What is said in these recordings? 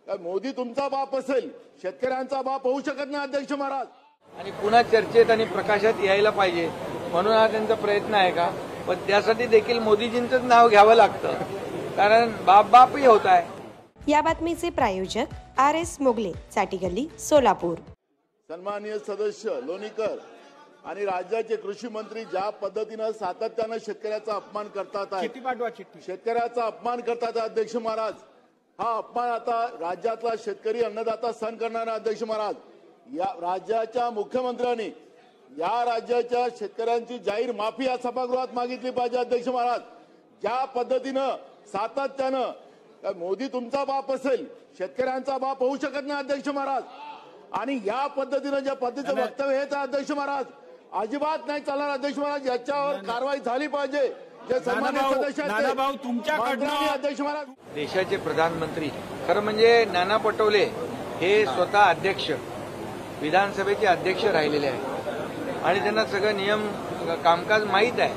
मोदी तुमचा बाप असेल, शेतकऱ्यांचा बाप होऊ शकत नाही अध्यक्ष महाराज. आणि पुन्हा चर्चेत आणि प्रकाशात यायला पाहिजे म्हणून हा त्यांचा प्रयत्न आहे का? पण त्यासाठी देखील मोदीजींचंच नाव घ्यावं लागतं, कारण बापही होत आहे. या बातमीचे प्रायोजक RS मोगले, चाटीगल्ली, सोलापूर. सन्माननीय सदस्य लोणीकर आणि राज्याचे कृषी मंत्री ज्या पद्धतीनं सातत्यानं शेतकऱ्याचा अपमान करतात आहे, शेतकऱ्याचा अपमान करतात अध्यक्ष महाराज, हा अपमान आता राज्यातला शेतकरी अन्नदाता सहन करणार आहे अध्यक्ष महाराज. या राज्याच्या मुख्यमंत्र्यांनी या राज्याच्या शेतकऱ्यांची जाहीर माफी या सभागृहात मागितली पाहिजे अध्यक्ष महाराज. ज्या पद्धतीनं सातत्यानं मोदी तुमचा बाप असेल, शेतकऱ्यांचा बाप होऊ शकत नाही अध्यक्ष महाराज. आणि या पद्धतीनं ज्या पद्धतीचं वक्तव्य हेच अध्यक्ष महाराज अजिबात नाही चालणार अध्यक्ष महाराज. याच्यावर कारवाई झाली पाहिजे. जे सन्मान्य सदस्य अध्यक्ष महाराज, देशाचे प्रधानमंत्री खरं म्हणजे नाना पटोले हे स्वतः अध्यक्ष, विधानसभेचे अध्यक्ष राहिलेले आहेत आणि त्यांना सगळं नियम कामकाज माहीत आहे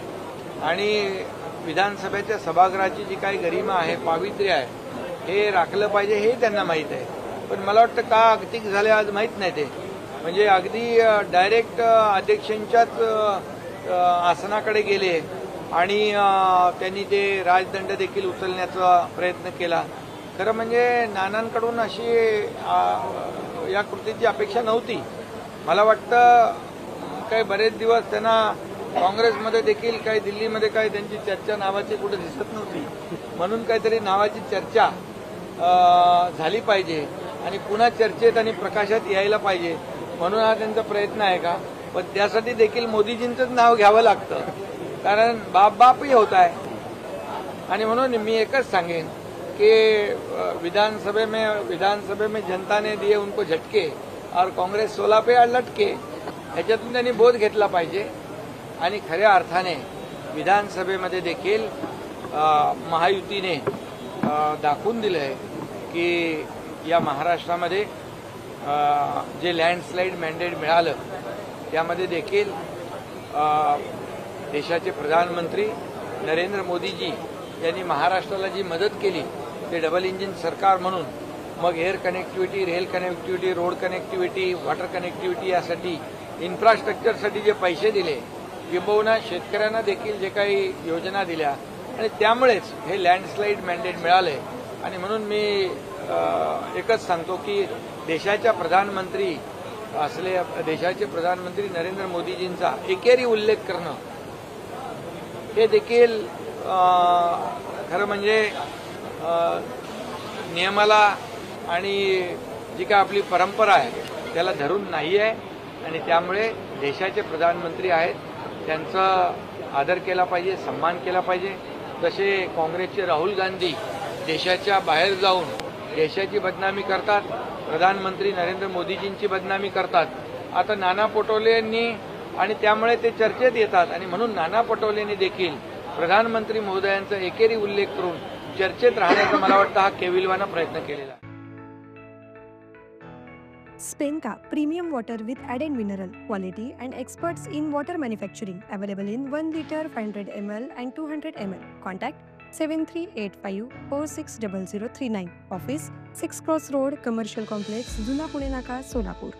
आणि विधानसभेच्या सभागृहाची जी काही गरिमा आहे, पावित्र्य आहे, हे राखलं पाहिजे हे त्यांना माहीत आहे. पण मला वाटतं का अगतिक झाले आज माहीत नाही. ते म्हणजे अगदी डायरेक्ट अध्यक्षांच्याच आसनाकडे गेले आणि त्यांनी ते राजदंड देखील उचलण्याचा प्रयत्न केला. खरं म्हणजे नानांकडून अशी या कृतीची अपेक्षा नव्हती. मला वाटतं काही बरेच दिवस त्यांना काँग्रेसमध्ये देखील काही दिल्लीमध्ये काही त्यांची चर्चा नावाची कुठे दिसत नव्हती, म्हणून काहीतरी नावाची चर्चा झाली पाहिजे आणि पुन्हा चर्चेत आणि प्रकाशात यायला पाहिजे म्हणून हा त्यांचा प्रयत्न आहे का? पण त्यासाठी देखील मोदीजींचंच नाव घ्यावं लागतं, कारण बापही होत आहे. आणि म्हणून मी एकच सांगेन कि विधानसभे में जनता ने दिए उनको झटके और काँग्रेस 16 पे लटके, ह्याच्यातून त्यांनी बोध घेतला पाहिजे. आणि खऱ्या अर्थाने विधानसभेमध्ये देखील महायुतीने दाखवून दिलं आहे की या महाराष्ट्रामध्ये जे लँडस्लाईड मॅन्डेट मिळालं त्यामध्ये देखील देशाचे प्रधानमंत्री नरेंद्र मोदीजी यांनी महाराष्ट्राला जी मदत केली ते डबल इंजिन सरकार म्हणून, मग air connectivity, rail connectivity, road connectivity, water connectivity यासाठी इन्फ्रास्ट्रक्चरसाठी जे पैसे दिले, किंबहुना शेतकऱ्यांना देखील जे काही योजना दिल्या आणि त्यामुळेच हे लँडस्लाईड मॅन्डेट मिळाले. आणि म्हणून मी एकच सांगतो की देशाचे प्रधानमंत्री नरेंद्र मोदीजींचा एकेरी उल्लेख करणं हे देखील खरं म्हणजे नियमाला आणि जी काय आपली परंपरा आहे त्याला धरून नाही आहे. आणि त्यामुळे देशाचे प्रधानमंत्री आहेत त्यांचा आदर केला पाहिजे, सन्मान केला पाहिजे. जसे काँग्रेसचे राहुल गांधी देशाच्या बाहेर जाऊन देशाची बदनामी करतात, प्रधानमंत्री नरेंद्र मोदीजींची बदनामी करतात. आता नाना पटोलेंनी आणि त्यामुळे ते चर्चेत येतात आणि म्हणून नाना पटोलेंनी देखील प्रधानमंत्री महोदयांचा एकेरी उल्लेख करून चर्चेत राहण्याचा मला वाटतं हा केविलवाना प्रयत्न केलेला आहे. Spenka premium water with added mineral quality and experts in water manufacturing, available in 1 liter, 500 ml and 200 ml. Contact 7385460039. Office 6 Cross Road, Commercial Complex, Juna Pune Naka, Solapur.